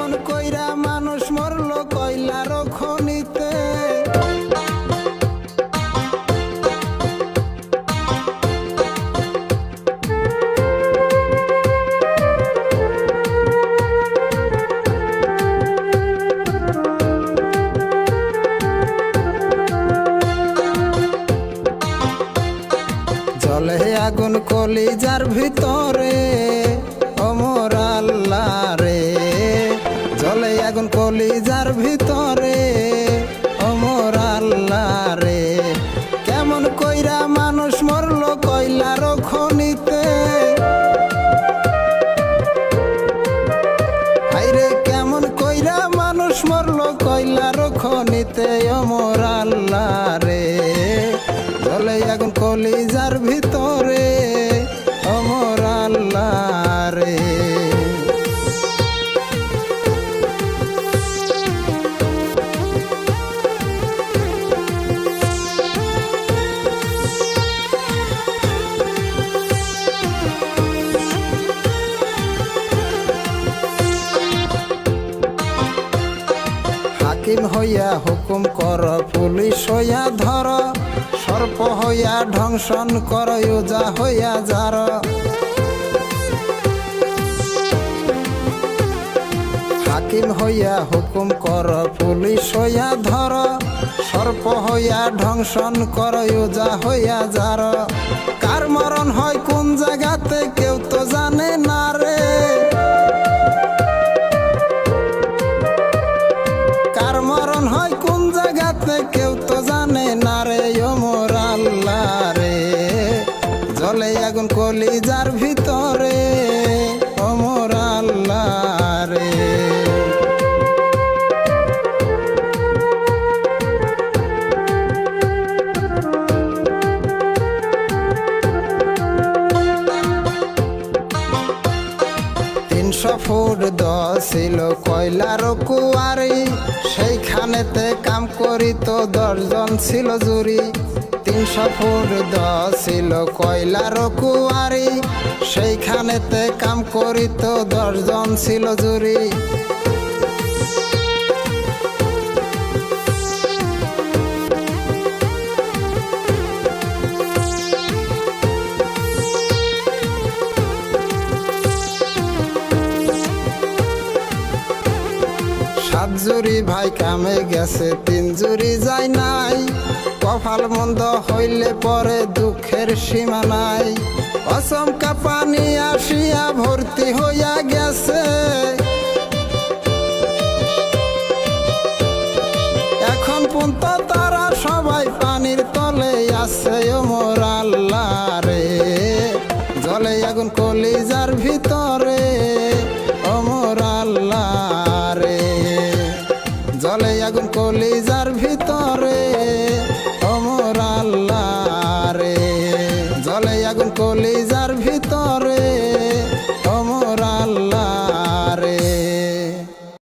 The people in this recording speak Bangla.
কেমন কইরা মানুষ মরলো কয়লার খনিতে। জ্বলে আগুন কলিজার ভিতরে ওমর আল্লাহ রে, জ্বলে আগুন কলিজার ভিতরে ওমর আল্লাহ রে। কেমন কইরা মানুষ মরলো কয়লার খনিতে, হাইরে কেমন কইরা মানুষ মরলো কয়লার খনিতে ওমর আল্লাহ রে, জ্বলে আগুন কলিজার ভিতরে ওমর আল্লাহ রে। হাকিম হইয়া হুকুম কর, পুলিশ হইয়া ধর, সর্প হইয়া ধ্বংসন কর, ওজা হইয়া যার। হাকিম হইয়া হুকুম কর, পুলিশ হইয়া ধর, সর্প হইয়া ধ্বংসন কর, ওজা হইয়া যার। কার মরণ হয় কোন জায়গাতে কেউ তো জানে না রে, কার মরণ হয় কোন জায়গাতে কেউ তো জানে না রে ওমর আল্লাহ রে, জ্বলে আগুন কলিজার ভিতরে ওমর আল্লাহ রে। ফুট ছিল কয়লার কুয়ারি, সেইখানেতে কাম করিত 10 জন ছিল জুরি। 300 ফুট ছিল কয়লার কুয়ারি, সেইখানেতে কাম করিত 10 জন ছিল জুরি। জুরি ভাই কামে গেছে, 3 জুরি যায় নাই, কপাল মন্দ হইলে পরে দুঃখের সীমা নাই। অচমকা পানি আসিয়া ভর্তি হইয়া গেছে, এখন পর্যন্ত তারা সবাই পানির তলে আছে ওমর আল্লাহ রে, জ্বলে আগুন কলিজার ভিতরে ওমর আল্লাহ রে, জ্বলে আগুন কলিজা